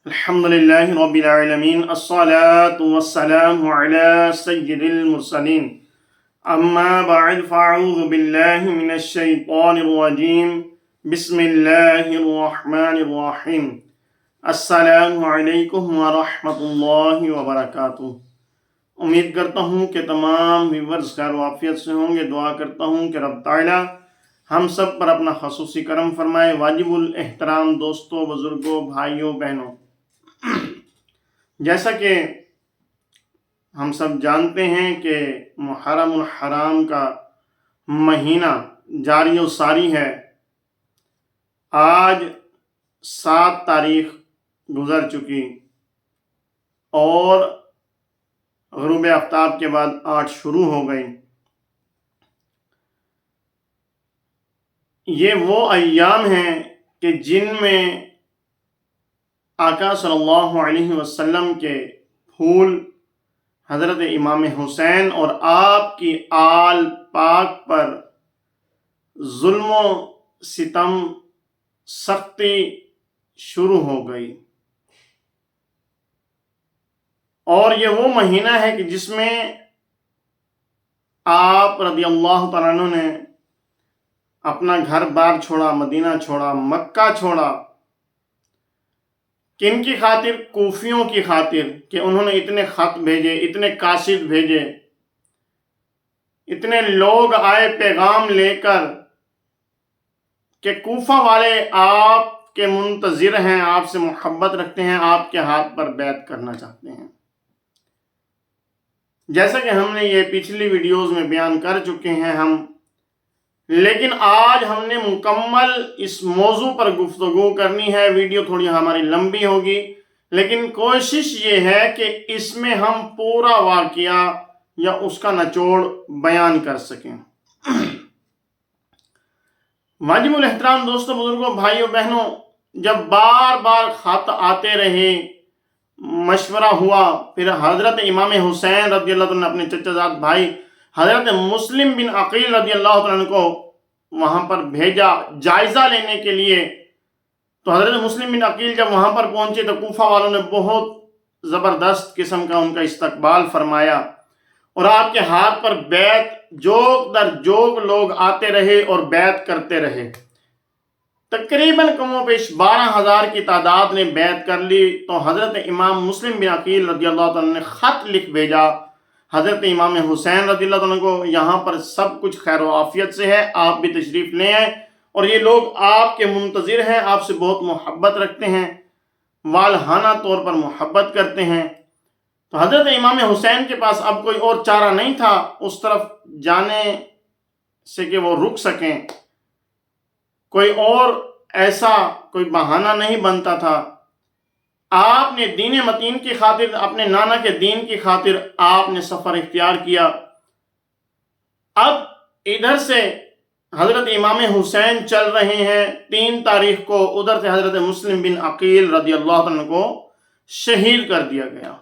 الحمد لله رب العالمين الصلاة والسلام على سيد المرسلين أما بعد فأعوذ بالله من الشيطان الرجيم بسم الله الرحمن الرحيم السلام علیکم ورحمۃ اللہ وبرکاتہ۔ امید کرتا ہوں کہ تمام ویورز خیر و عافیت سے ہوں گے۔ دعا کرتا ہوں کہ رب تعالیٰ ہم سب پر اپنا خصوصی کرم فرمائے۔ واجب الاحترام دوستوں، بزرگوں، بھائیوں، بہنوں، جیسا کہ ہم سب جانتے ہیں کہ محرم الحرام کا مہینہ جاری و ساری ہے۔ آج 7 تاریخ گزر چکی اور غروب آفتاب کے بعد 8 شروع ہو گئی۔ یہ وہ ایام ہیں کہ جن میں آقا صلی اللہ علیہ وسلم کے پھول حضرت امام حسین اور آپ کی آل پاک پر ظلم و ستم سختی شروع ہو گئی، اور یہ وہ مہینہ ہے کہ جس میں آپ رضی اللہ تعالیٰ عنہ نے اپنا گھر بار چھوڑا، مدینہ چھوڑا، مکہ چھوڑا۔ کن کی خاطر؟ کوفیوں کی خاطر، کہ انہوں نے اتنے خط بھیجے، اتنے قاصد بھیجے، اتنے لوگ آئے پیغام لے کر کہ کوفہ والے آپ کے منتظر ہیں، آپ سے محبت رکھتے ہیں، آپ کے ہاتھ پر بیعت کرنا چاہتے ہیں۔ جیسا کہ ہم نے یہ پچھلی ویڈیوز میں بیان کر چکے ہیں لیکن آج ہم نے مکمل اس موضوع پر گفتگو کرنی ہے۔ ویڈیو تھوڑی ہماری لمبی ہوگی، لیکن کوشش یہ ہے کہ اس میں ہم پورا واقعہ یا اس کا نچوڑ بیان کر سکیں۔ واجب الاحترام دوستوں، بزرگوں، بھائیوں، بہنوں، جب بار بار خط آتے رہے، مشورہ ہوا، پھر حضرت امام حسین رضی اللہ عنہ نے اپنے چچا زاد بھائی حضرت مسلم بن عقیل رضی اللہ عنہ کو وہاں پر بھیجا جائزہ لینے کے لیے۔ تو حضرت مسلم بن عقیل جب وہاں پر پہنچے تو کوفہ والوں نے بہت زبردست قسم کا ان کا استقبال فرمایا، اور آپ کے ہاتھ پر بیعت جوگ در جوگ لوگ آتے رہے اور بیعت کرتے رہے۔ تقریباً کم و بیش 12,000 کی تعداد نے بیعت کر لی۔ تو حضرت امام مسلم بن عقیل رضی اللہ عنہ نے خط لکھ بھیجا حضرت امام حسین رضی اللہ عنہ کو، یہاں پر سب کچھ خیر و عافیت سے ہے، آپ بھی تشریف لے آئیں، اور یہ لوگ آپ کے منتظر ہیں، آپ سے بہت محبت رکھتے ہیں، والہانہ طور پر محبت کرتے ہیں۔ تو حضرت امام حسین کے پاس اب کوئی اور چارہ نہیں تھا اس طرف جانے سے کہ وہ رک سکیں، کوئی اور ایسا کوئی بہانہ نہیں بنتا تھا۔ آپ نے دین متین کی خاطر، اپنے نانا کے دین کی خاطر آپ نے سفر اختیار کیا۔ اب ادھر سے حضرت امام حسین چل رہے ہیں 3 تاریخ کو، ادھر سے حضرت مسلم بن عقیل رضی اللہ عنہ کو شہید کر دیا گیا۔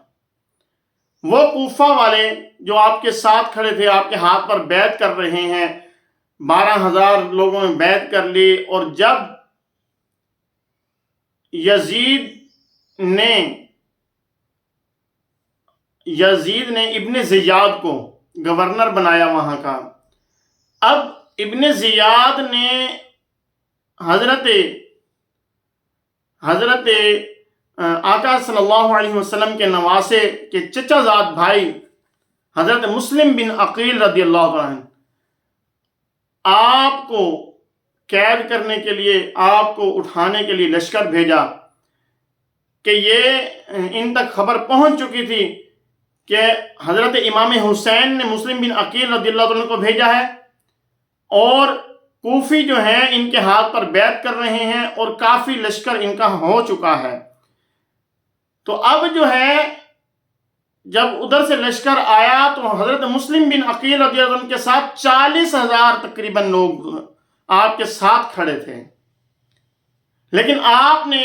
وہ کوفہ والے جو آپ کے ساتھ کھڑے تھے، آپ کے ہاتھ پر بیعت کر رہے ہیں، 12,000 لوگوں نے بیعت کر لی، اور جب یزید نے ابن زیاد کو گورنر بنایا وہاں کا، اب ابن زیاد نے حضرت آقا صلی اللہ علیہ وسلم کے نواسے کے چچا زاد بھائی حضرت مسلم بن عقیل رضی اللہ عنہ آپ کو قید کرنے کے لیے، آپ کو اٹھانے کے لیے لشکر بھیجا، کہ یہ ان تک خبر پہنچ چکی تھی کہ حضرت امام حسین نے مسلم بن عقیل رضی اللہ عنہ کو بھیجا ہے، اور کوفی جو ہیں ان کے ہاتھ پر بیعت کر رہے ہیں، اور کافی لشکر ان کا ہو چکا ہے۔ تو اب جو ہے جب ادھر سے لشکر آیا تو حضرت مسلم بن عقیل رضی اللہ عنہ کے ساتھ 40,000 تقریباً لوگ آپ کے ساتھ کھڑے تھے، لیکن آپ نے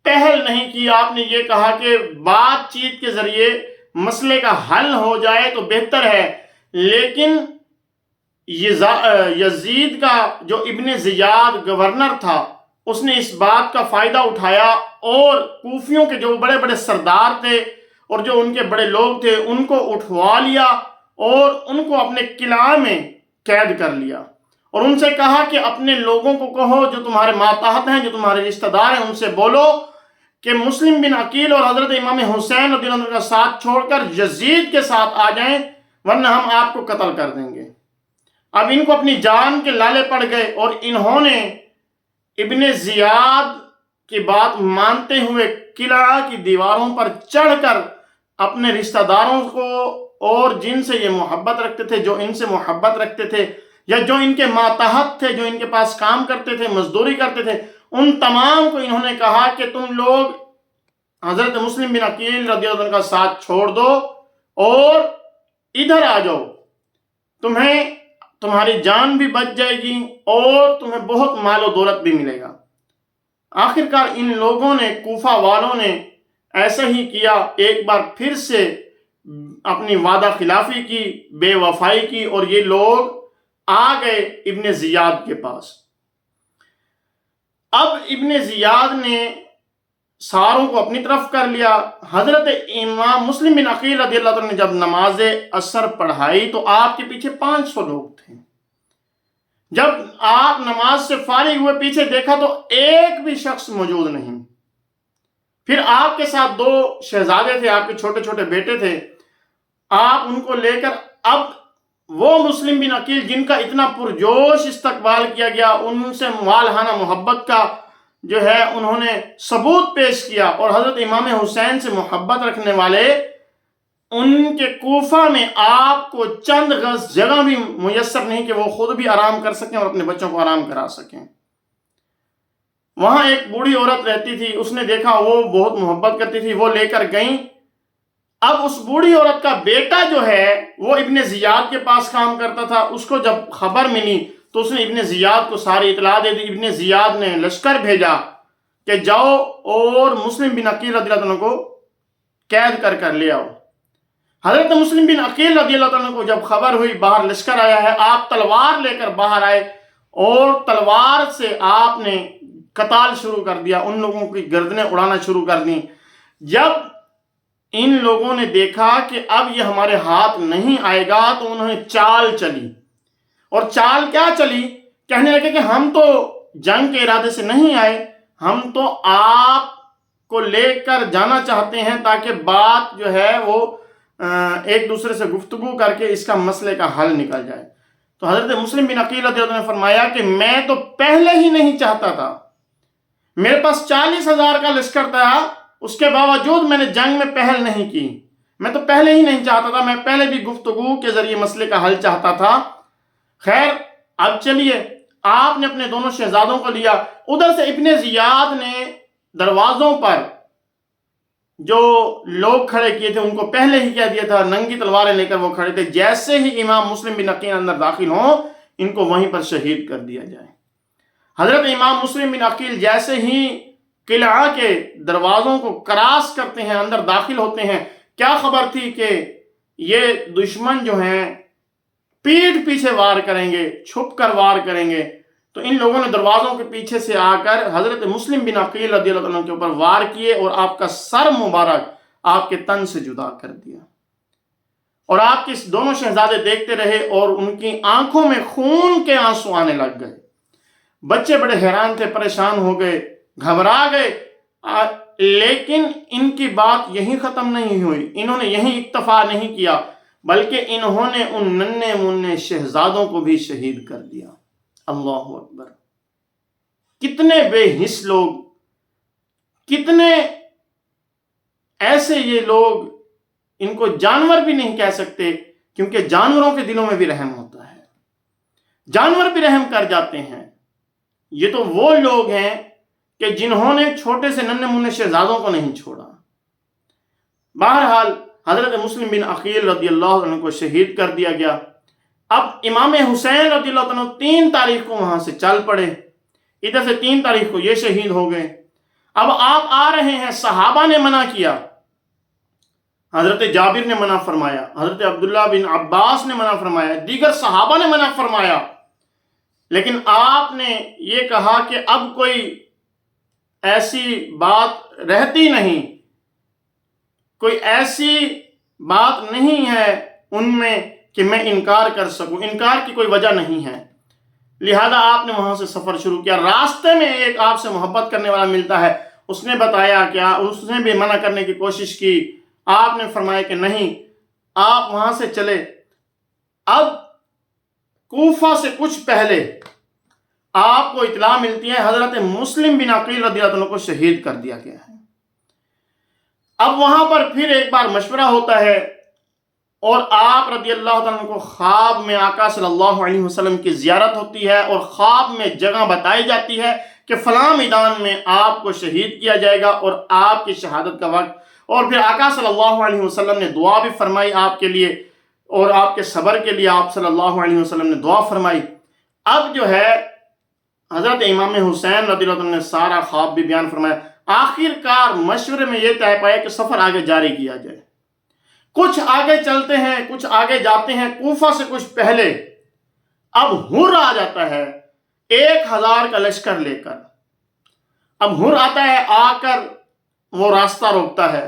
پہل نہیں کی۔ آپ نے یہ کہا کہ بات چیت کے ذریعے مسئلے کا حل ہو جائے تو بہتر ہے، لیکن یزید کا جو ابن زیاد گورنر تھا، اس نے اس بات کا فائدہ اٹھایا اور کوفیوں کے جو بڑے بڑے سردار تھے اور جو ان کے بڑے لوگ تھے ان کو اٹھوا لیا اور ان کو اپنے قلعہ میں قید کر لیا، اور ان سے کہا کہ اپنے لوگوں کو کہو جو تمہارے ماتحت ہیں، جو تمہارے رشتہ دار ہیں، ان سے بولو کہ مسلم بن عقیل اور حضرت امام حسین رضی اللہ عنہ کا ساتھ چھوڑ کر یزید کے ساتھ آ جائیں، ورنہ ہم آپ کو قتل کر دیں گے۔ اب ان کو اپنی جان کے لالے پڑ گئے اور انہوں نے ابن زیاد کی بات مانتے ہوئے قلعہ کی دیواروں پر چڑھ کر اپنے رشتہ داروں کو اور جن سے یہ محبت رکھتے تھے، جو ان سے محبت رکھتے تھے یا جو ان کے ماتحت تھے، جو ان کے پاس کام کرتے تھے، مزدوری کرتے تھے، ان تمام کو انہوں نے کہا کہ تم لوگ حضرت مسلم بن عقیل رضی اللہ عنہ کا ساتھ چھوڑ دو اور ادھر آ جاؤ، تمہیں تمہاری جان بھی بچ جائے گی اور تمہیں بہت مال و دولت بھی ملے گا۔ آخرکار ان لوگوں نے، کوفہ والوں نے ایسا ہی کیا، ایک بار پھر سے اپنی وعدہ خلافی کی، بے وفائی کی، اور یہ لوگ آ گئے ابن زیاد کے پاس۔ اب ابن زیاد نے ساروں کو اپنی طرف کر لیا۔ حضرت امام مسلم بن عقیل رضی اللہ عنہ نے جب نماز عصر پڑھائی تو آپ کے پیچھے 500 لوگ تھے۔ جب آپ نماز سے فارغ ہوئے پیچھے دیکھا تو ایک بھی شخص موجود نہیں۔ پھر آپ کے ساتھ 2 شہزادے تھے، آپ کے چھوٹے چھوٹے بیٹے تھے، آپ ان کو لے کر اب وہ مسلم بن عقیل جن کا اتنا پرجوش استقبال کیا گیا، ان سے والہانہ محبت کا جو ہے انہوں نے ثبوت پیش کیا، اور حضرت امام حسین سے محبت رکھنے والے ان کے کوفہ میں آپ کو چند گز جگہ بھی میسر نہیں کہ وہ خود بھی آرام کر سکیں اور اپنے بچوں کو آرام کرا سکیں۔ وہاں ایک بوڑھی عورت رہتی تھی، اس نے دیکھا وہ بہت محبت کرتی تھی، وہ لے کر گئیں۔ اب اس بوڑھی عورت کا بیٹا جو ہے وہ ابن زیاد کے پاس کام کرتا تھا، اس کو جب خبر ملی تو اس نے ابن زیاد کو ساری اطلاع دے دی۔ ابن زیاد نے لشکر بھیجا کہ جاؤ اور مسلم بن عقیل رضی اللہ عنہ کو قید کر لے آؤ۔ حضرت مسلم بن عقیل رضی اللہ عنہ کو جب خبر ہوئی باہر لشکر آیا ہے، آپ تلوار لے کر باہر آئے اور تلوار سے آپ نے قتال شروع کر دیا، ان لوگوں کی گردنیں اڑانا شروع کر دیں۔ جب ان لوگوں نے دیکھا کہ اب یہ ہمارے ہاتھ نہیں آئے گا تو انہوں نے چال چلی، اور چال کیا چلی؟ کہنے لگے کہ ہم تو جنگ کے ارادے سے نہیں آئے، ہم تو آپ کو لے کر جانا چاہتے ہیں تاکہ بات جو ہے وہ ایک دوسرے سے گفتگو کر کے اس کا مسئلے کا حل نکل جائے۔ تو حضرت مسلم بن عقیل رضی اللہ عنہ نے فرمایا کہ میں تو پہلے ہی نہیں چاہتا تھا، میرے پاس 40,000 کا لشکر تھا، اس کے باوجود میں نے جنگ میں پہل نہیں کی، میں تو پہلے ہی نہیں چاہتا تھا، میں پہلے بھی گفتگو کے ذریعے مسئلے کا حل چاہتا تھا۔ خیر اب چلیے، آپ نے اپنے دونوں شہزادوں کو لیا۔ ادھر سے ابن زیاد نے دروازوں پر جو لوگ کھڑے کیے تھے ان کو پہلے ہی کہہ دیا تھا، ننگی تلواریں لے کر وہ کھڑے تھے، جیسے ہی امام مسلم بن عقیل اندر داخل ہوں ان کو وہیں پر شہید کر دیا جائے۔ حضرت امام مسلم بن عقیل جیسے ہی قلعہ کے دروازوں کو کراس کرتے ہیں، اندر داخل ہوتے ہیں، کیا خبر تھی کہ یہ دشمن جو ہیں پیٹھ پیچھے وار کریں گے، چھپ کر وار کریں گے، تو ان لوگوں نے دروازوں کے پیچھے سے آ کر حضرت مسلم بن عقیل رضی اللہ عنہ کے اوپر وار کیے اور آپ کا سر مبارک آپ کے تن سے جدا کر دیا، اور آپ کے دونوں شہزادے دیکھتے رہے اور ان کی آنکھوں میں خون کے آنسو آنے لگ گئے۔ بچے بڑے حیران تھے، پریشان ہو گئے، گھبرا گئے، لیکن ان کی بات یہیں ختم نہیں ہوئی، انہوں نے یہیں اکتفا نہیں کیا بلکہ انہوں نے ان ننھے منھے شہزادوں کو بھی شہید کر دیا۔ اللہ اکبر! کتنے بے حس لوگ، کتنے ایسے یہ لوگ، ان کو جانور بھی نہیں کہہ سکتے کیونکہ جانوروں کے دلوں میں بھی رحم ہوتا ہے، جانور بھی رحم کر جاتے ہیں۔ یہ تو وہ لوگ ہیں کہ جنہوں نے چھوٹے سے ننھے منھے شہزادوں کو نہیں چھوڑا۔ بہرحال حضرت مسلم بن عقیل رضی اللہ عنہ کو شہید کر دیا گیا۔ اب امام حسین رضی اللہ عنہ 3 تاریخ کو وہاں سے چل پڑے، ادھر سے 3 تاریخ کو یہ شہید ہو گئے۔ اب آپ آ رہے ہیں، صحابہ نے منع کیا، حضرت جابر نے منع فرمایا، حضرت عبداللہ بن عباس نے منع فرمایا، دیگر صحابہ نے منع فرمایا، لیکن آپ نے یہ کہا کہ اب کوئی ایسی بات رہتی نہیں، کوئی ایسی بات نہیں ہے ان میں کہ میں انکار کر سکوں، انکار کی کوئی وجہ نہیں ہے۔ لہذا آپ نے وہاں سے سفر شروع کیا۔ راستے میں ایک آپ سے محبت کرنے والا ملتا ہے، اس نے بتایا کیا، اس نے بھی منع کرنے کی کوشش کی، آپ نے فرمایا کہ نہیں، آپ وہاں سے چلے۔ اب کوفہ سے کچھ پہلے آپ کو اطلاع ملتی ہے حضرت مسلم بن عقیل رضی اللہ عنہ کو شہید کر دیا گیا ہے۔ اب وہاں پر پھر ایک بار مشورہ ہوتا ہے اور آپ رضی اللہ عنہ کو خواب میں آقا صلی اللہ علیہ وسلم کی زیارت ہوتی ہے اور خواب میں جگہ بتائی جاتی ہے کہ فلاں میدان میں آپ کو شہید کیا جائے گا اور آپ کی شہادت کا وقت، اور پھر آقا صلی اللہ علیہ وسلم نے دعا بھی فرمائی آپ کے لیے اور آپ کے صبر کے لیے آپ صلی اللہ علیہ وسلم نے دعا فرمائی۔ اب جو ہے حضرت امام حسین رضی اللہ عنہ نے سارا خواب بھی بیان فرمایا۔ آخر کار مشورے میں یہ طے پایا کہ سفر آگے جاری کیا جائے۔ کچھ آگے چلتے ہیں، کچھ آگے جاتے ہیں، کوفہ سے کچھ پہلے اب ہر آ جاتا ہے 1000 کا لشکر لے کر۔ اب ہر آتا ہے، آ کر وہ راستہ روکتا ہے،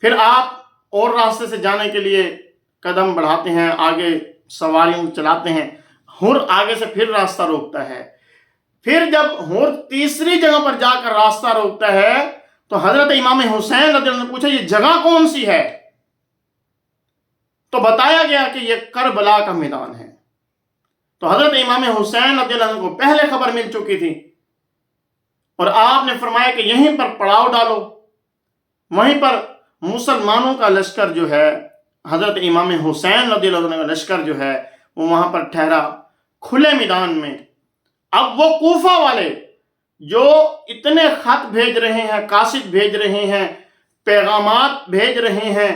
پھر آپ اور راستے سے جانے کے لیے قدم بڑھاتے ہیں، آگے سواریوں چلاتے ہیں، ہر آگے سے پھر راستہ روکتا ہے۔ پھر جب ہر تیسری جگہ پر جا کر راستہ روکتا ہے تو حضرت امام حسین رضی اللہ عنہ نے پوچھا یہ جگہ کون سی ہے؟ تو بتایا گیا کہ یہ کربلا کا میدان ہے۔ تو حضرت امام حسین رضی اللہ عنہ کو پہلے خبر مل چکی تھی اور آپ نے فرمایا کہ یہیں پر پڑاؤ ڈالو۔ وہیں پر مسلمانوں کا لشکر جو ہے، حضرت امام حسین رضی اللہ عنہ کا لشکر جو ہے وہ وہاں پر ٹھہرا کھلے میدان میں۔ اب وہ کوفہ والے جو اتنے خط بھیج رہے ہیں، قاصد بھیج رہے ہیں، پیغامات بھیج رہے ہیں،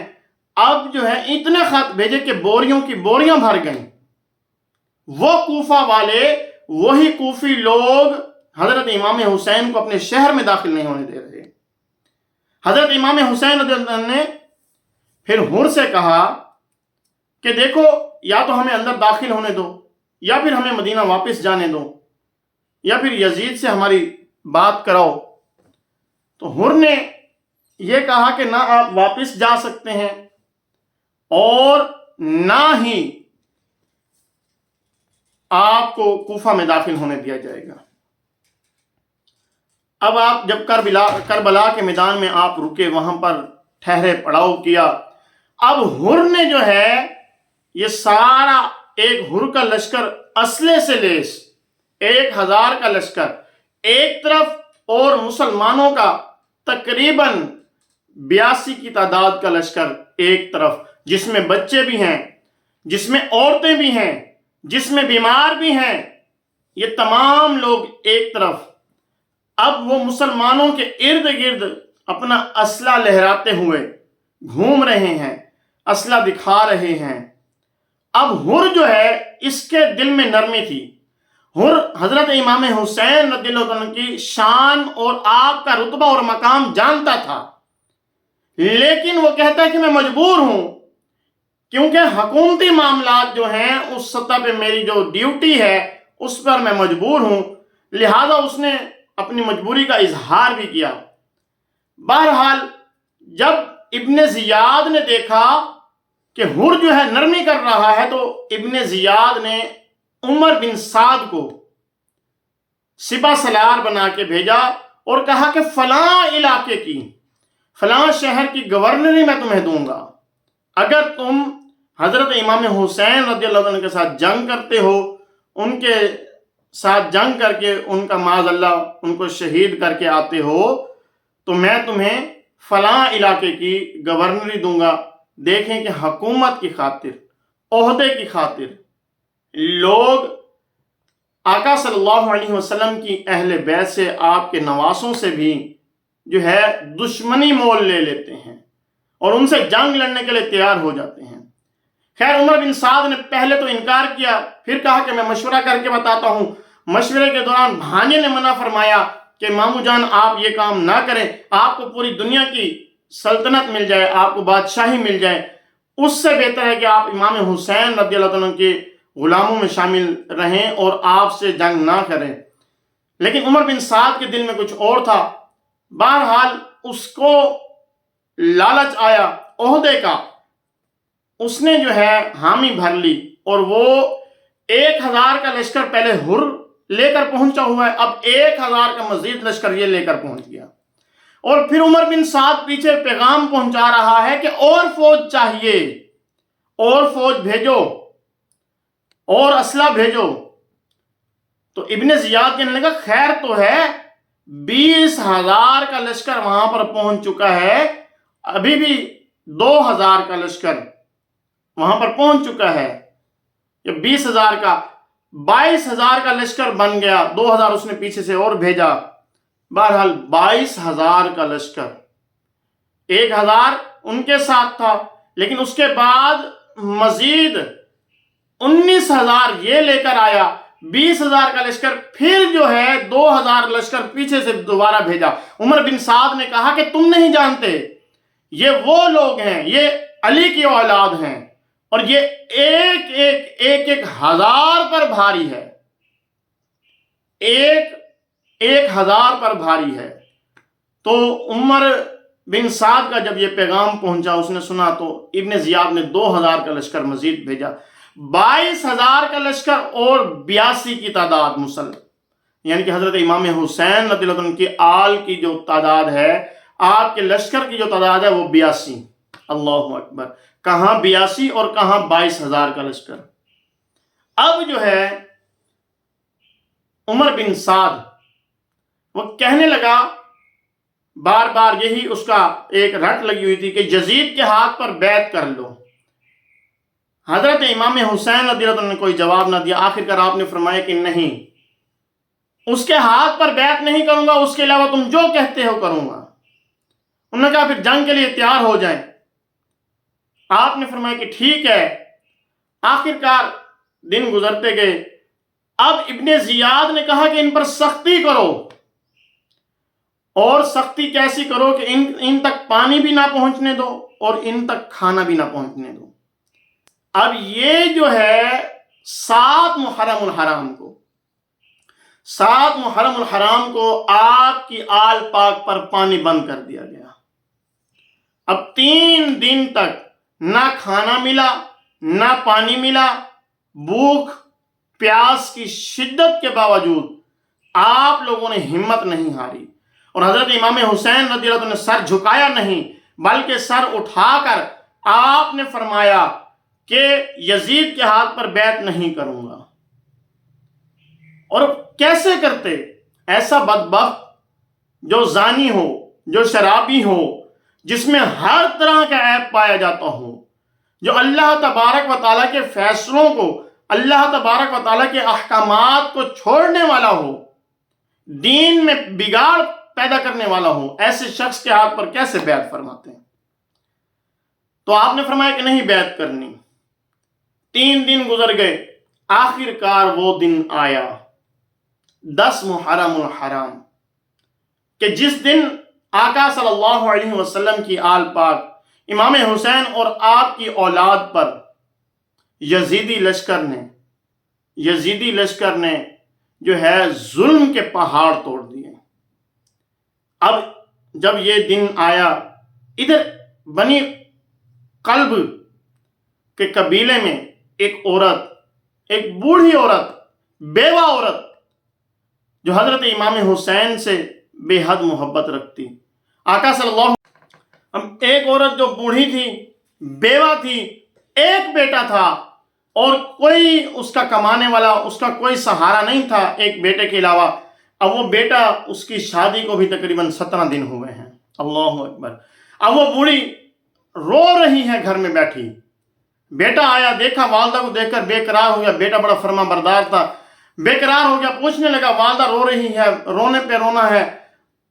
اب جو ہے اتنے خط بھیجے کہ بوریوں کی بوریاں بھر گئیں۔ وہ کوفہ والے، وہی کوفی لوگ حضرت امام حسین کو اپنے شہر میں داخل نہیں ہونے دے رہے۔ حضرت امام حسین رضی اللہ عنہ نے پھر ہر سے کہا کہ دیکھو، یا تو ہمیں اندر داخل ہونے دو، یا پھر ہمیں مدینہ واپس جانے دو، یا پھر یزید سے ہماری بات کراؤ۔ تو ہر نے یہ کہا کہ نہ آپ واپس جا سکتے ہیں اور نہ ہی آپ کو کوفہ میں داخل ہونے دیا جائے گا۔ اب آپ جب کربلا کے میدان میں آپ رکے، وہاں پر ٹھہرے، پڑاؤ کیا۔ اب ہر نے جو ہے یہ سارا ایک ہر کا لشکر اسلحے سے لیس 1000 کا لشکر ایک طرف اور مسلمانوں کا تقریباً 82 کی تعداد کا لشکر ایک طرف، جس میں بچے بھی ہیں، جس میں عورتیں بھی ہیں، جس میں بیمار بھی ہیں، یہ تمام لوگ ایک طرف۔ اب وہ مسلمانوں کے ارد گرد اپنا اسلحہ لہراتے ہوئے گھوم رہے ہیں، اسلحہ دکھا رہے ہیں۔ اب ہر جو ہے اس کے دل میں نرمی تھی۔ ہر حضرت امام حسین رضی اللہ عنہ کی شان اور آپ کا رتبہ اور مقام جانتا تھا، لیکن وہ کہتا ہے کہ میں مجبور ہوں، کیونکہ حکومتی معاملات جو ہیں اس سطح پہ میری جو ڈیوٹی ہے اس پر میں مجبور ہوں، لہذا اس نے اپنی مجبوری کا اظہار بھی کیا۔ بہرحال جب ابن زیاد نے دیکھا کہ ہر جو ہے نرمی کر رہا ہے، تو ابن زیاد نے عمر بن سعد کو سپہ سالار بنا کے بھیجا اور کہا کہ فلاں علاقے کی، فلاں شہر کی گورنری میں تمہیں دوں گا اگر تم حضرت امام حسین رضی اللہ عنہ کے ساتھ جنگ کرتے ہو، ان کے ساتھ جنگ کر کے ان کا معاذ اللہ ان کو شہید کر کے آتے ہو، تو میں تمہیں فلاں علاقے کی گورنری دوں گا۔ دیکھیں کہ حکومت کی خاطر، عہدے کی خاطر لوگ آقا صلی اللہ علیہ وسلم کی اہل بیت سے، آپ کے نواسوں سے بھی جو ہے دشمنی مول لے لیتے ہیں اور ان سے جنگ لڑنے کے لیے تیار ہو جاتے ہیں۔ خیر، عمر بن سعد نے پہلے تو انکار کیا، پھر کہا کہ میں مشورہ کر کے بتاتا ہوں۔ مشورے کے دوران بھانجے نے منع فرمایا کہ مامو جان آپ یہ کام نہ کریں، آپ کو پوری دنیا کی سلطنت مل جائے، آپ کو بادشاہی مل جائے، اس سے بہتر ہے کہ آپ امام حسین رضی اللہ عنہ کے غلاموں میں شامل رہیں اور آپ سے جنگ نہ کریں۔ لیکن عمر بن سعد کے دل میں کچھ اور تھا. بہرحال اس کو لالچ آیا عہدے کا، اس نے جو ہے حامی بھر لی، اور وہ 1000 کا لشکر پہلے ہر لے کر پہنچا ہوا ہے، اب 1000 کا مزید لشکر یہ لے کر پہنچ گیا. اور پھر عمر بن سعد پیچھے پیغام پہنچا رہا ہے کہ اور فوج چاہیے، اور فوج بھیجو، اور اسلحہ بھیجو. تو ابن زیاد کہنے لگا خیر تو ہے، 20,000 کا لشکر وہاں پر پہنچ چکا ہے، ابھی بھی 2,000 کا لشکر وہاں پر پہنچ چکا ہے. یہ 20,000 کا 22,000 کا لشکر بن گیا، 2,000 اس نے پیچھے سے اور بھیجا. بہرحال 22,000 کا لشکر، 1,000 ان کے ساتھ تھا، لیکن اس کے بعد مزید 19,000 یہ لے کر آیا. 20,000 کا لشکر پھر جو ہے 2,000 لشکر پیچھے سے دوبارہ بھیجا. عمر بن سعد نے کہا کہ تم نہیں جانتے، یہ وہ لوگ ہیں، یہ علی کی اولاد ہیں، اور یہ ایک ہزار پر بھاری ہے، ایک ہزار پر بھاری ہے. تو عمر بن سعد کا جب یہ پیغام پہنچا، اس نے سنا، تو ابن زیاد نے 2,000 کا لشکر مزید بھیجا. 22,000 کا لشکر اور 82 کی تعداد مسلم، یعنی کہ حضرت امام حسین رضی اللہ عنہ کی آل کی جو تعداد ہے، آپ کے لشکر کی جو تعداد ہے وہ 82. اللہ اکبر! کہاں 82 اور کہاں 22,000 کا لشکر. اب جو ہے عمر بن سعد وہ کہنے لگا، بار بار یہی اس کا ایک رٹ لگی ہوئی تھی کہ یزید کے ہاتھ پر بیعت کر لو. حضرت امام حسین رضی اللہ عنہ نے کوئی جواب نہ دیا. آخر کار آپ نے فرمایا کہ نہیں، اس کے ہاتھ پر بیعت نہیں کروں گا، اس کے علاوہ تم جو کہتے ہو کروں گا. انہوں نے کہا پھر جنگ کے لیے تیار ہو جائیں. آپ نے فرمایا کہ ٹھیک ہے. آخر کار دن گزرتے گئے. اب ابن زیاد نے کہا کہ ان پر سختی کرو، اور سختی کیسی کرو کہ ان تک پانی بھی نہ پہنچنے دو اور ان تک کھانا بھی نہ پہنچنے دو. اب یہ جو ہے 7 محرم الحرام کو آپ کی آل پاک پر پانی بند کر دیا گیا. اب 3 دن تک نہ کھانا ملا نہ پانی ملا. بھوک پیاس کی شدت کے باوجود آپ لوگوں نے ہمت نہیں ہاری، اور حضرت امام حسین رضی اللہ عنہ نے سر جھکایا نہیں، بلکہ سر اٹھا کر آپ نے فرمایا کہ یزید کے ہاتھ پر بیعت نہیں کروں گا. اور کیسے کرتے؟ ایسا بدبخت جو زانی ہو، جو شرابی ہو، جس میں ہر طرح کا عیب پایا جاتا ہو، جو اللہ تبارک و تعالیٰ کے فیصلوں کو، اللہ تبارک و تعالیٰ کے احکامات کو چھوڑنے والا ہو، دین میں بگاڑ پیدا کرنے والا ہو، ایسے شخص کے ہاتھ پر کیسے بیعت فرماتے ہیں؟ تو آپ نے فرمایا کہ نہیں بیعت کرنی. 3 دن گزر گئے. آخر کار وہ دن آیا 10 محرم الحرام، کہ جس دن آقا صلی اللہ علیہ وسلم کی آل پاک امام حسین اور آپ کی اولاد پر یزیدی لشکر نے جو ہے ظلم کے پہاڑ توڑ دیے. اب جب یہ دن آیا، ادھر بنی قلب کے قبیلے میں ایک عورت، ایک بوڑھی عورت، بیوہ عورت، جو حضرت امام حسین سے بے حد محبت رکھتی، آقا صلی اللہ علیہ وسلم، ایک عورت جو بوڑھی تھی، بیوہ تھی، ایک بیٹا تھا، اور کوئی اس کا کمانے والا، اس کا کوئی سہارا نہیں تھا ایک بیٹے کے علاوہ. اب وہ بیٹا، اس کی شادی کو بھی تقریباً 17 دن ہوئے ہیں. اللہ اکبر! اب وہ بوڑھی رو رہی ہے گھر میں بیٹھی. بیٹا آیا، دیکھا، والدہ کو دیکھ کر بے قرار ہو گیا. بیٹا بڑا فرما بردار تھا، بے قرار ہو گیا، پوچھنے لگا والدہ رو رہی ہے، رونے پہ رونا ہے.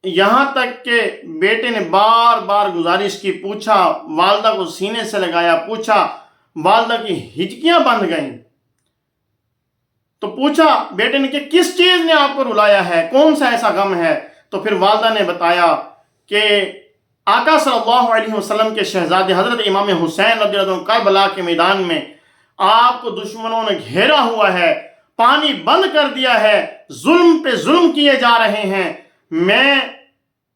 یہاں تک کہ بیٹے نے بار بار گزارش کی، پوچھا، والدہ کو سینے سے لگایا، پوچھا، والدہ کی ہچکیاں بندھ گئیں. تو پوچھا بیٹے نے کہ کس چیز نے آپ کو رلایا ہے، کون سا ایسا غم ہے؟ تو پھر والدہ نے بتایا کہ آقا صلی اللہ علیہ وسلم کے شہزادے حضرت امام حسین رضی اللہ عنہ کربلا کے میدان میں آپ کو دشمنوں نے گھیرا ہوا ہے، پانی بند کر دیا ہے، ظلم پہ ظلم کیے جا رہے ہیں، میں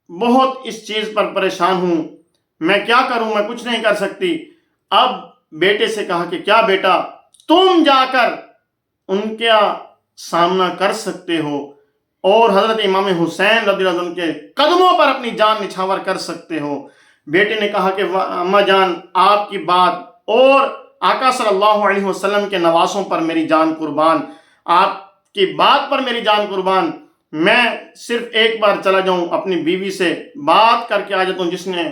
بہت اس چیز پر پریشان ہوں، میں کیا کروں، میں کچھ نہیں کر سکتی۔ اب بیٹے سے کہا کہ کیا بیٹا، تم جا کر ان کا سامنا کر سکتے ہو اور حضرت امام حسین رضی اللہ عنہ کے قدموں پر اپنی جان نچھاور کر سکتے ہو۔ بیٹے نے کہا کہ اماں جان، آپ کی بات اور آقا صلی اللہ علیہ وسلم کے نواسوں پر میری جان قربان، آپ کی بات پر میری جان قربان، میں صرف ایک بار چلا جاؤں اپنی بیوی سے بات کر کے آ جاتا ہوں، جس نے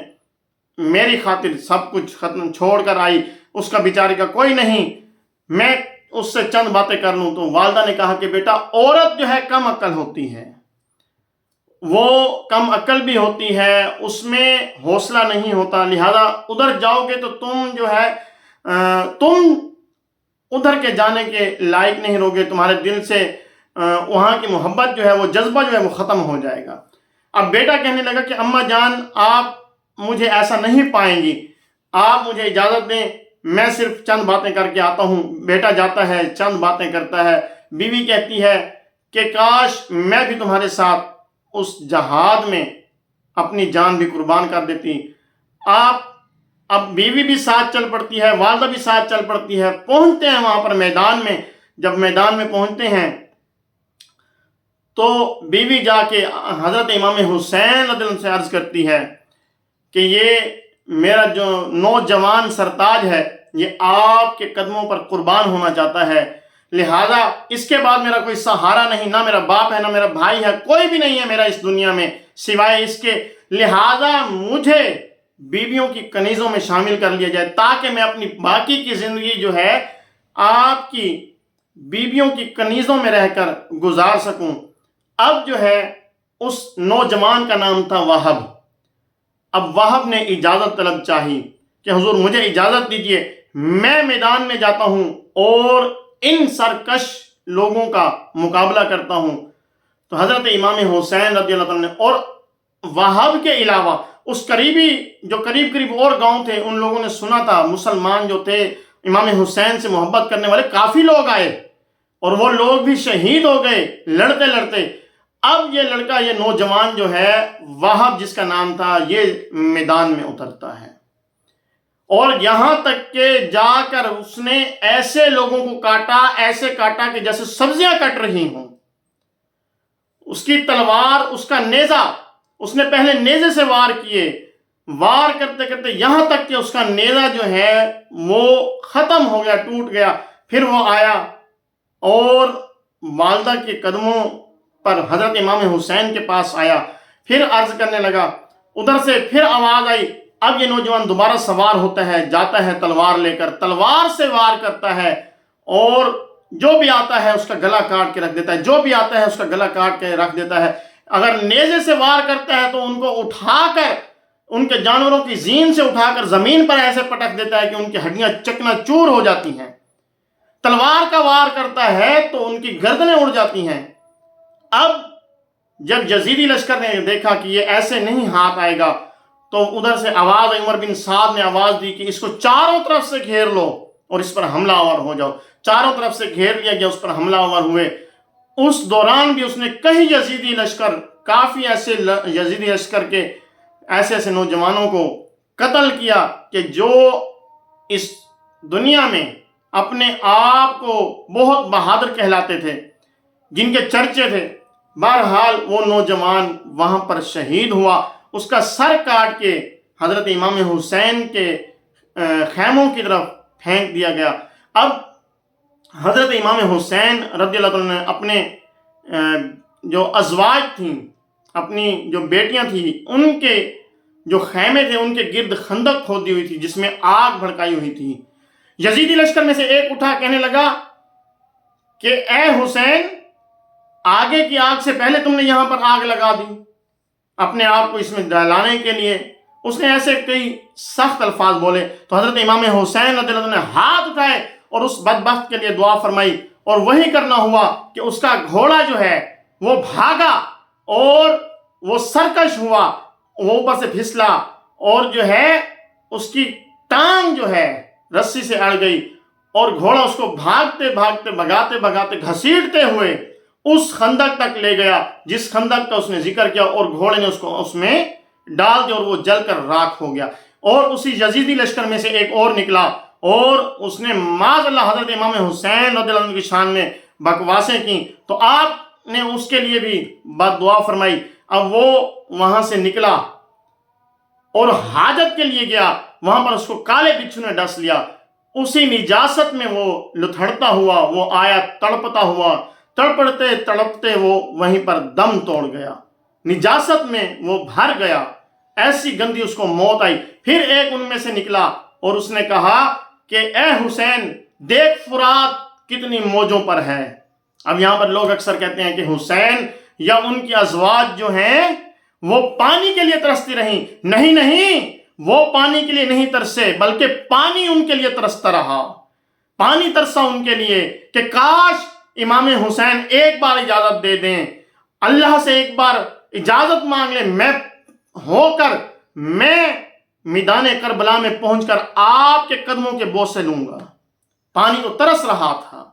میری خاطر سب کچھ ختم چھوڑ کر آئی، اس کا بیچاری کا کوئی نہیں، میں اس سے چند باتیں کر لوں۔ تو والدہ نے کہا کہ بیٹا، عورت جو ہے کم عقل ہوتی ہے، وہ کم عقل بھی ہوتی ہے، اس میں حوصلہ نہیں ہوتا، لہذا ادھر جاؤ گے تو تم جو ہے تم ادھر کے جانے کے لائق نہیں رہوگے، تمہارے دل سے وہاں کی محبت جو ہے، وہ جذبہ جو ہے وہ ختم ہو جائے گا۔ اب بیٹا کہنے لگا کہ اماں جان، آپ مجھے ایسا نہیں پائیں گی، آپ مجھے اجازت دیں، میں صرف چند باتیں کر کے آتا ہوں۔ بیٹا جاتا ہے، چند باتیں کرتا ہے، بیوی کہتی ہے کہ کاش میں بھی تمہارے ساتھ اس جہاد میں اپنی جان بھی قربان کر دیتی۔ اب بیوی بھی ساتھ چل پڑتی ہے، والدہ بھی ساتھ چل پڑتی ہے، پہنچتے ہیں وہاں پر میدان میں۔ جب میدان میں پہنچتے ہیں تو بیوی جا کے حضرت امام حسین رضی اللہ عنہ سے عرض کرتی ہے کہ یہ میرا جو نوجوان سرتاج ہے، یہ آپ کے قدموں پر قربان ہونا چاہتا ہے، لہذا اس کے بعد میرا کوئی سہارا نہیں، نہ میرا باپ ہے، نہ میرا بھائی ہے، کوئی بھی نہیں ہے میرا اس دنیا میں سوائے اس کے، لہذا مجھے بیویوں کی کنیزوں میں شامل کر لیا جائے تاکہ میں اپنی باقی کی زندگی جو ہے آپ کی بیویوں کی کنیزوں میں رہ کر گزار سکوں۔ اب جو ہے اس نوجوان کا نام تھا وہب۔ اب وہب نے اجازت طلب چاہی کہ حضور مجھے اجازت دیجئے، میں میدان میں جاتا ہوں اور ان سرکش لوگوں کا مقابلہ کرتا ہوں۔ تو حضرت امام حسین رضی اللہ عنہ اور وہب کے علاوہ اس قریبی جو قریب اور گاؤں تھے، ان لوگوں نے سنا تھا، مسلمان جو تھے امام حسین سے محبت کرنے والے کافی لوگ آئے اور وہ لوگ بھی شہید ہو گئے لڑتے لڑتے۔ اب یہ لڑکا، یہ نوجوان جو ہے وہب جس کا نام تھا، یہ میدان میں اترتا ہے اور یہاں تک کہ جا کر اس نے ایسے لوگوں کو کاٹا، ایسے کاٹا کہ جیسے سبزیاں کٹ رہی ہوں۔ اس کی تلوار، اس کا نیزہ، اس نے پہلے نیزے سے وار کیے، وار کرتے کرتے یہاں تک کہ اس کا نیزہ جو ہے وہ ختم ہو گیا، ٹوٹ گیا۔ پھر وہ آیا اور والدہ کے قدموں پر حضرت امام حسین کے پاس آیا، پھر عرض کرنے لگا، ادھر سے پھر آواز آئی۔ اب یہ نوجوان دوبارہ سوار ہوتا ہے، جاتا ہے تلوار لے کر، تلوار سے وار کرتا ہے اور جو بھی آتا ہے اس کا گلا کاٹ کے رکھ دیتا ہے، جو بھی آتا ہے اس کا گلا کاٹ کے رکھ دیتا ہے۔ اگر نیزے سے وار کرتا ہے تو ان کو اٹھا کر، ان کے جانوروں کی زین سے اٹھا کر زمین پر ایسے پٹک دیتا ہے کہ ان کی ہڈیاں چکنا چور ہو جاتی ہیں۔ تلوار کا وار کرتا ہے تو ان کی گردنیں اڑ جاتی ہیں۔ اب جب یزیدی لشکر نے دیکھا کہ یہ ایسے نہیں ہاتھ آئے گا تو ادھر سے آواز، عمر بن سعد نے آواز دی کہ اس کو چاروں طرف سے گھیر لو اور اس پر حملہ آور ہو جاؤ۔ چاروں طرف سے گھیر لیا گیا، اس پر حملہ آور ہوئے۔ اس دوران بھی اس نے کئی یزیدی لشکر، کافی ایسے یزیدی لشکر کے ایسے نوجوانوں کو قتل کیا کہ جو اس دنیا میں اپنے آپ کو بہت بہادر کہلاتے تھے، جن کے چرچے تھے۔ بہرحال وہ نوجوان وہاں پر شہید ہوا، اس کا سر کاٹ کے حضرت امام حسین کے خیموں کی طرف پھینک دیا گیا۔ اب حضرت امام حسین رضی اللہ عنہ نے اپنے جو ازواج تھیں، اپنی جو بیٹیاں تھیں، ان کے جو خیمے تھے ان کے گرد خندق کھودی ہوئی تھی جس میں آگ بھڑکائی ہوئی تھی۔ یزیدی لشکر میں سے ایک اٹھا کہنے لگا کہ اے حسین، آگے کی آگ سے پہلے تم نے یہاں پر آگ لگا دی اپنے آپ کو اس میں جلانے کے لیے۔ اس نے ایسے کئی سخت الفاظ بولے تو حضرت امام حسین رضی اللہ عنہ نے ہاتھ اٹھائے اور اس بدبخت کے لیے دعا فرمائی، اور وہی کرنا ہوا کہ اس کا گھوڑا جو ہے وہ بھاگا اور وہ سرکش ہوا، وہ اوپر سے پھسلا اور جو ہے اس کی ٹانگ جو ہے رسی سے اڑ گئی اور گھوڑا اس کو بھاگتے بھاگتے بھگاتے بھگاتے گھسیٹتے ہوئے اس خندق تک لے گیا جس خندق کا اس نے ذکر کیا، اور گھوڑے نے اس کو اس میں ڈال دیا اور وہ جل کر راکھ ہو گیا۔ اور اسی یزیدی لشکر میں سے ایک اور نکلا اور اس نے معاذ اللہ حضرت امام حسین رضی اللہ عنہ کی شان میں بکواسیں کی، تو آپ نے اس کے لیے بھی بد دعا فرمائی۔ اب وہ وہاں سے نکلا اور حاجت کے لیے گیا، وہاں پر اس کو کالے بچھو نے ڈس لیا، اسی نجاست میں وہ لتھڑتا ہوا وہ آیا، تڑپتا ہوا، تڑپتے تڑپتے وہ وہیں پر دم توڑ گیا، نجاست میں وہ بھر گیا، ایسی گندی اس کو موت آئی۔ پھر ایک ان میں سے نکلا اور اس نے کہا کہ اے حسین دیکھ فرات کتنی موجوں پر ہے۔ اب یہاں پر لوگ اکثر کہتے ہیں کہ حسین یا ان کی ازواج جو ہیں وہ پانی کے لیے ترستی رہیں، نہیں نہیں، وہ پانی کے لیے نہیں ترسے بلکہ پانی ان کے لیے ترستا رہا، پانی ترسا ان کے لیے کہ کاش امام حسین ایک بار اجازت دے دیں، اللہ سے ایک بار اجازت مانگ لیں، میں میدان کربلا میں پہنچ کر آپ کے قدموں کے بوسے لوں گا۔ پانی تو ترس رہا تھا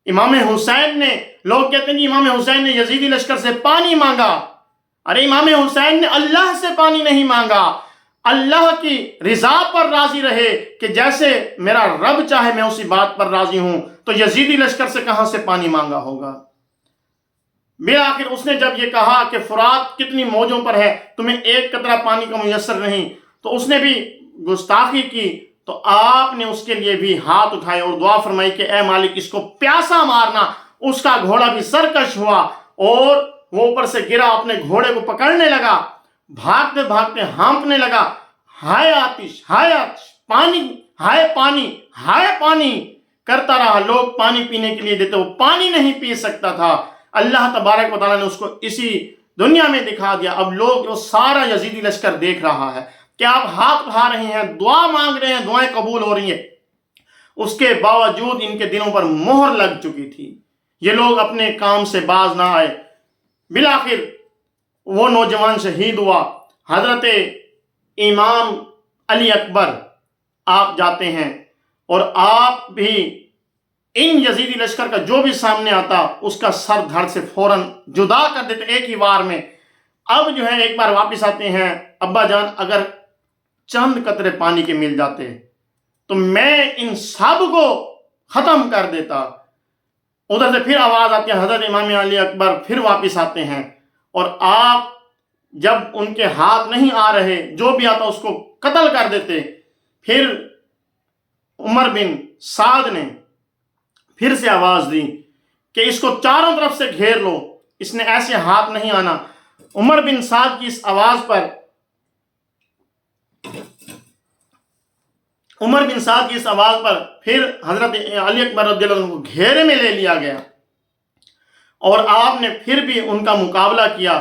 امام حسین نے۔ لوگ کہتے ہیں کہ امام حسین نے یزیدی لشکر سے پانی مانگا، ارے امام حسین نے اللہ سے پانی نہیں مانگا، اللہ کی رضا پر راضی رہے کہ جیسے میرا رب چاہے میں اسی بات پر راضی ہوں، تو یزیدی لشکر سے کہاں سے پانی مانگا ہوگا؟ بالآخر اس نے جب یہ کہا کہ فرات کتنی موجوں پر ہے، تمہیں ایک قطرہ پانی کا میسر نہیں، تو اس نے بھی گستاخی کی، تو آپ نے اس کے لیے بھی ہاتھ اٹھائے اور دعا فرمائی کہ اے مالک اس کو پیاسا مارنا۔ اس کا گھوڑا بھی سرکش ہوا اور وہ اوپر سے گرا، اپنے گھوڑے کو پکڑنے لگا، بھاگتے بھاگتے ہانپنے لگا، ہائے آتش ہائے آتش، پانی ہائے پانی ہائے پانی کرتا رہا۔ لوگ پانی پینے کے لیے دیتے، وہ پانی نہیں پی سکتا تھا۔ اللہ تبارک و تعالیٰ نے اس کو اسی دنیا میں دکھا دیا۔ اب لوگ وہ سارا یزیدی لشکر دیکھ رہا ہے کہ آپ ہاتھ اٹھا رہے ہیں، دعا مانگ رہے ہیں، دعائیں قبول ہو رہی ہیں، اس کے باوجود ان کے دلوں پر مہر لگ چکی تھی، یہ لوگ اپنے کام سے باز نہ آئے۔ بالآخر وہ نوجوان شہید ہوا۔ حضرت امام علی اکبر آپ جاتے ہیں اور آپ بھی ان یزیدی لشکر کا جو بھی سامنے آتا اس کا سر دھڑ سے فوراً جدا کر دیتے ایک ہی وار میں۔ اب جو ہے ایک بار واپس آتے ہیں، ابا جان اگر چند قطرے پانی کے مل جاتے تو میں ان سب کو ختم کر دیتا۔ ادھر سے پھر آواز آتی ہے، حضرت امام علی اکبر پھر واپس آتے ہیں اور آپ جب ان کے ہاتھ نہیں آ رہے، جو بھی آتا اس کو قتل کر دیتے۔ پھر عمر بن سعد نے پھر سے آواز دی کہ اس کو چاروں طرف سے گھیر لو، اس نے ایسے ہاتھ نہیں آنا۔ عمر بن سعد کی اس آواز پر پھر حضرت علی اکبر رضی اللہ عنہ کو گھیرے میں لے لیا گیا اور آپ نے پھر بھی ان کا مقابلہ کیا،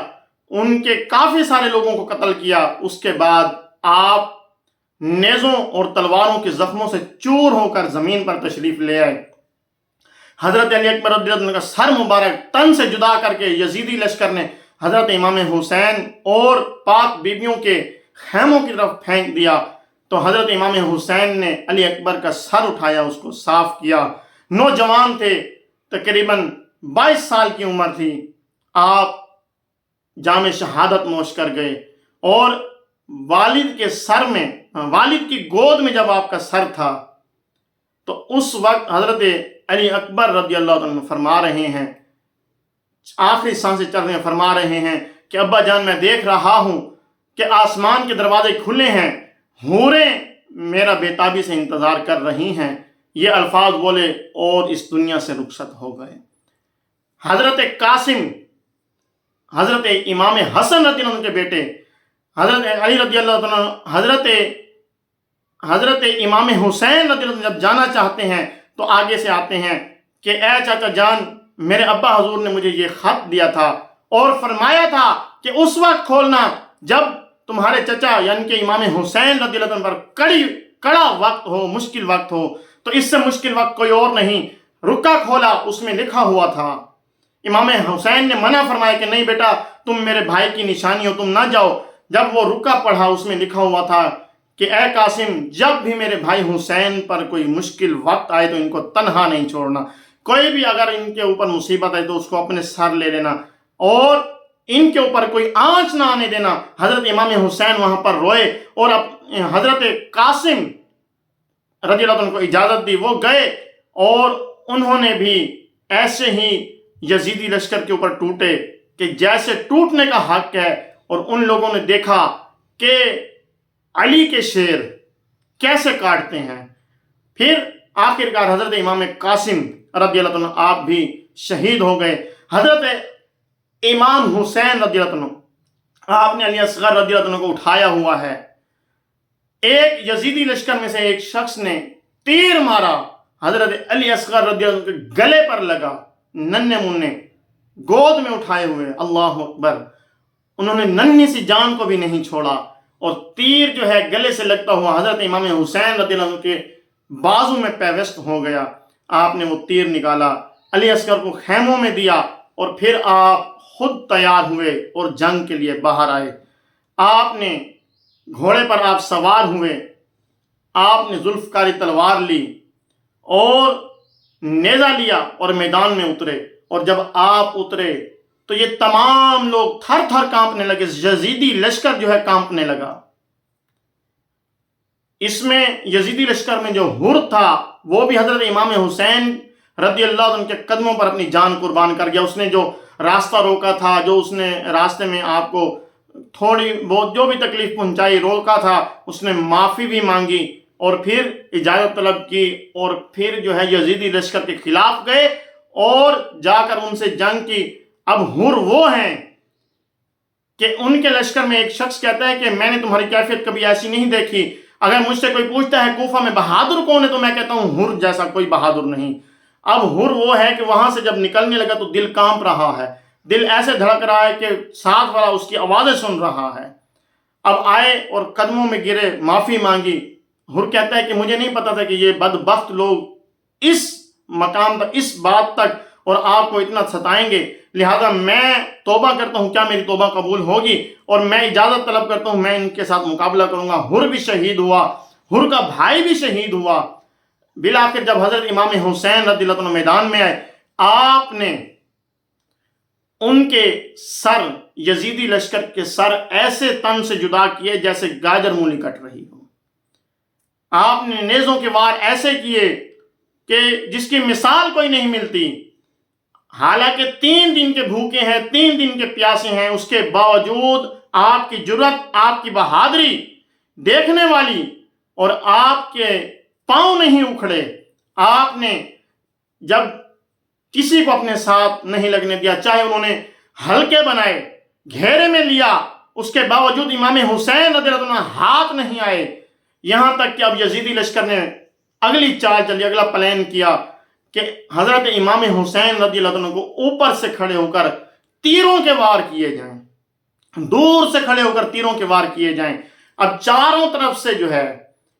ان کے کافی سارے لوگوں کو قتل کیا۔ اس کے بعد آپ نیزوں اور تلواروں کے زخموں سے چور ہو کر زمین پر تشریف لے آئے۔ حضرت علی اکبر رضی اللہ عنہ کا سر مبارک تن سے جدا کر کے یزیدی لشکر نے حضرت امام حسین اور پاک بیبیوں کے خیموں کی طرف پھینک دیا، تو حضرت امام حسین نے علی اکبر کا سر اٹھایا، اس کو صاف کیا۔ نوجوان تھے، تقریباً 22 سال کی عمر تھی، آپ جام شہادت نوش کر گئے۔ اور والد کے سر میں، والد کی گود میں جب آپ کا سر تھا تو اس وقت حضرت علی اکبر رضی اللہ عنہ فرما رہے ہیں، آخری سانسیں چل رہے ہیں، فرما رہے ہیں کہ ابا جان میں دیکھ رہا ہوں کہ آسمان کے دروازے کھلے ہیں، حوریں میرا بےتابی سے انتظار کر رہی ہیں۔ یہ الفاظ بولے اور اس دنیا سے رخصت ہو گئے۔ حضرت قاسم، حضرت امام حسن رضی اللہ عنہ کے بیٹے، حضرت علی رضی اللہ عنہ، حضرت امام حسین رضی اللہ عنہ جب جانا چاہتے ہیں تو آگے سے آتے ہیں کہ اے چاچا جان، میرے ابا حضور نے مجھے یہ خط دیا تھا اور فرمایا تھا کہ اس وقت کھولنا جب تمہارے چچا یعنی کہ امام حسین رضی اللہ عنہ پر کڑا وقت ہو، مشکل وقت ہو، تو اس سے مشکل وقت کوئی اور نہیں۔ رکا کھولا، اس میں لکھا ہوا تھا، امام حسین نے منع فرمایا کہ نہیں بیٹا تم میرے بھائی کی نشانی ہو، تم نہ جاؤ۔ جب وہ رکا پڑھا، اس میں لکھا ہوا تھا کہ اے قاسم جب بھی میرے بھائی حسین پر کوئی مشکل وقت آئے تو ان کو تنہا نہیں چھوڑنا، کوئی بھی اگر ان کے اوپر مصیبت آئے تو اس کو اپنے سر لے لینا اور ان کے اوپر کوئی آنچ نہ آنے دینا۔ حضرت امام حسین وہاں پر روئے اور حضرت قاسم رضی اللہ عنہ کو اجازت دی، وہ گئے اور انہوں نے بھی ایسے ہی یزیدی لشکر کے اوپر ٹوٹے کہ جیسے ٹوٹنے کا حق ہے، اور ان لوگوں نے دیکھا کہ علی کے شیر کیسے کاٹتے ہیں۔ پھر آخرکار حضرت امام قاسم رضی اللہ عنہ آپ بھی شہید ہو گئے۔ حضرت امام حسین رضی اللہ عنہ آپ نے علی اصغر رضی اللہ عنہ کو اٹھایا ہوا ہے، ایک یزیدی لشکر میں سے ایک شخص نے تیر مارا، حضرت علی اصغر رضی اللہ عنہ کے گلے پر لگا، ننھے منھے گود میں اٹھائے ہوئے، اللہ اکبر، انہوں نے ننھی سی جان کو بھی نہیں چھوڑا، اور تیر جو ہے گلے سے لگتا ہوا حضرت امام حسین رضی اللہ عنہ کے بازو میں پیوست ہو گیا۔ آپ نے وہ تیر نکالا، علی اصغر کو خیموں میں دیا، اور پھر آپ خود تیار ہوئے اور جنگ کے لیے باہر آئے۔ آپ نے گھوڑے پر آپ سوار ہوئے، آپ نے ذوالفقاری تلوار لی اور نیزہ لیا اور میدان میں اترے، اور جب آپ اترے تو یہ تمام لوگ تھر تھر کانپنے لگے، یزیدی لشکر جو ہے کانپنے لگا۔ اس میں یزیدی لشکر میں جو حر تھا وہ بھی حضرت امام حسین رضی اللہ عنہ کے قدموں پر اپنی جان قربان کر گیا۔ اس نے جو راستہ روکا تھا، جو اس نے راستے میں آپ کو تھوڑی بہت جو بھی تکلیف پہنچائی، روکا تھا، اس نے معافی بھی مانگی اور پھر اجازت طلب کی، اور پھر جو ہے یزیدی لشکر کے خلاف گئے اور جا کر ان سے جنگ کی۔ اب حر وہ ہیں کہ ان کے لشکر میں ایک شخص کہتا ہے کہ میں نے تمہاری کیفیت کبھی ایسی نہیں دیکھی، اگر مجھ سے کوئی پوچھتا ہے کوفہ میں بہادر کون ہے تو میں کہتا ہوں حر جیسا کوئی بہادر نہیں۔ اب حر وہ ہے کہ وہاں سے جب نکلنے لگا تو دل کانپ رہا ہے، دل ایسے دھڑک رہا ہے کہ ساتھ والا اس کی آوازیں سن رہا ہے۔ اب آئے اور قدموں میں گرے، معافی مانگی۔ حر کہتا ہے کہ مجھے نہیں پتا تھا کہ یہ بدبخت لوگ اس مقام تک، اس بات تک اور آپ کو اتنا ستائیں گے، لہذا میں توبہ کرتا ہوں، کیا میری توبہ قبول ہوگی؟ اور میں اجازت طلب کرتا ہوں، میں ان کے ساتھ مقابلہ کروں گا۔ حر بھی شہید ہوا، حر کا بھائی بھی شہید ہوا۔ بالآخر جب حضرت امام حسین رضی اللہ عنہ میدان میں آئے، آپ نے ان کے سر، یزیدی لشکر کے سر ایسے تن سے جدا کیے جیسے گاجر مولی کٹ رہی ہو۔ آپ نے نیزوں کے وار ایسے کیے کہ جس کی مثال کوئی نہیں ملتی۔ حالانکہ 3 دن کے بھوکے ہیں، 3 دن کے پیاسے ہیں، اس کے باوجود آپ کی جرأت، آپ کی بہادری دیکھنے والی، اور آپ کے پاؤں نہیں اکھڑے۔ آپ نے جب کسی کو اپنے ساتھ نہیں لگنے دیا، چاہے انہوں نے حلقے بنائے، گھیرے میں لیا، اس کے باوجود امام حسین رضی اللہ عنہ ہاتھ نہیں آئے۔ یہاں تک کہ اب یزیدی لشکر نے اگلی چال چلی، اگلا پلان کیا کہ حضرت امام حسین رضی اللہ عنہ کو اوپر سے کھڑے ہو کر تیروں کے وار کیے جائیں، دور سے کھڑے ہو کر تیروں کے وار کیے جائیں۔ اب چاروں طرف سے جو ہے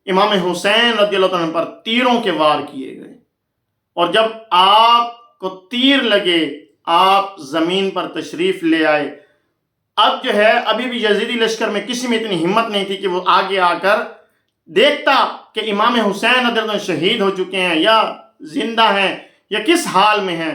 امام حسین رضی اللہ عنہ پر تیروں کے وار کیے گئے، اور جب آپ کو تیر لگے آپ زمین پر تشریف لے آئے۔ اب جو ہے ابھی بھی یزیدی لشکر میں کسی میں اتنی ہمت نہیں تھی کہ وہ آگے آ کر دیکھتا کہ امام حسین رضی اللہ عنہ شہید ہو چکے ہیں یا زندہ ہیں یا کس حال میں ہیں۔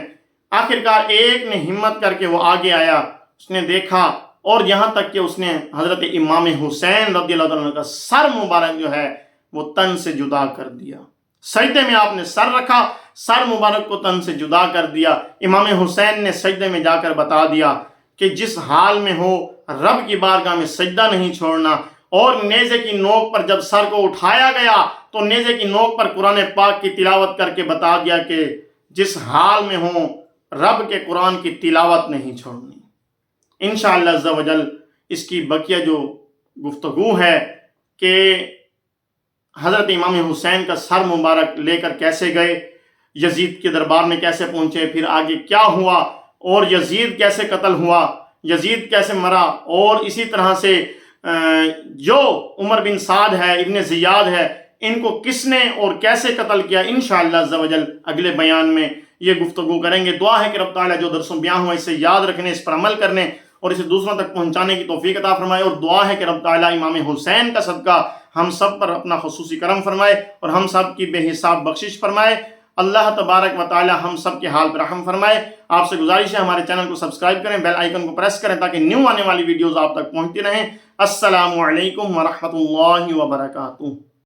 آخرکار ایک نے ہمت کر کے وہ آگے آیا، اس نے دیکھا، اور یہاں تک کہ اس نے حضرت امام حسین رضی اللہ عنہ کا سر مبارک جو ہے وہ تن سے جدا کر دیا۔ سجدے میں آپ نے سر رکھا، سر مبارک کو تن سے جدا کر دیا۔ امام حسین نے سجدے میں جا کر بتا دیا کہ جس حال میں ہو رب کی بارگاہ میں سجدہ نہیں چھوڑنا، اور نیزے کی نوک پر جب سر کو اٹھایا گیا تو نیزے کی نوک پر قرآن پاک کی تلاوت کر کے بتا دیا کہ جس حال میں ہوں رب کے قرآن کی تلاوت نہیں چھوڑنی۔ انشاءاللہ عز و جل اس کی بقیہ جو گفتگو ہے کہ حضرت امام حسین کا سر مبارک لے کر کیسے گئے، یزید کے دربار میں کیسے پہنچے، پھر آگے کیا ہوا، اور یزید کیسے قتل ہوا، یزید کیسے مرا، اور اسی طرح سے جو عمر بن سعد ہے، ابن زیاد ہے، ان کو کس نے اور کیسے قتل کیا، انشاءاللہ عز و جل اگلے بیان میں یہ گفتگو کریں گے۔ دعا ہے کہ رب تعالیٰ جو درس و بیان ہوا اسے یاد رکھنے، اس پر عمل کرنے اور اسے دوسروں تک پہنچانے کی توفیق عطا فرمائے، اور دعا ہے کہ رب تعالیٰ امام حسین کا صدقہ ہم سب پر اپنا خصوصی کرم فرمائے اور ہم سب کی بے حساب بخشش فرمائے۔ اللہ تبارک و تعالی ہم سب کے حال پر رحم فرمائے۔ آپ سے گزارش ہے ہمارے چینل کو سبسکرائب کریں، بیل آئیکن کو پریس کریں تاکہ نیو آنے والی ویڈیوز آپ تک پہنچتی رہیں۔ السلام علیکم ورحمۃ اللہ وبرکاتہ۔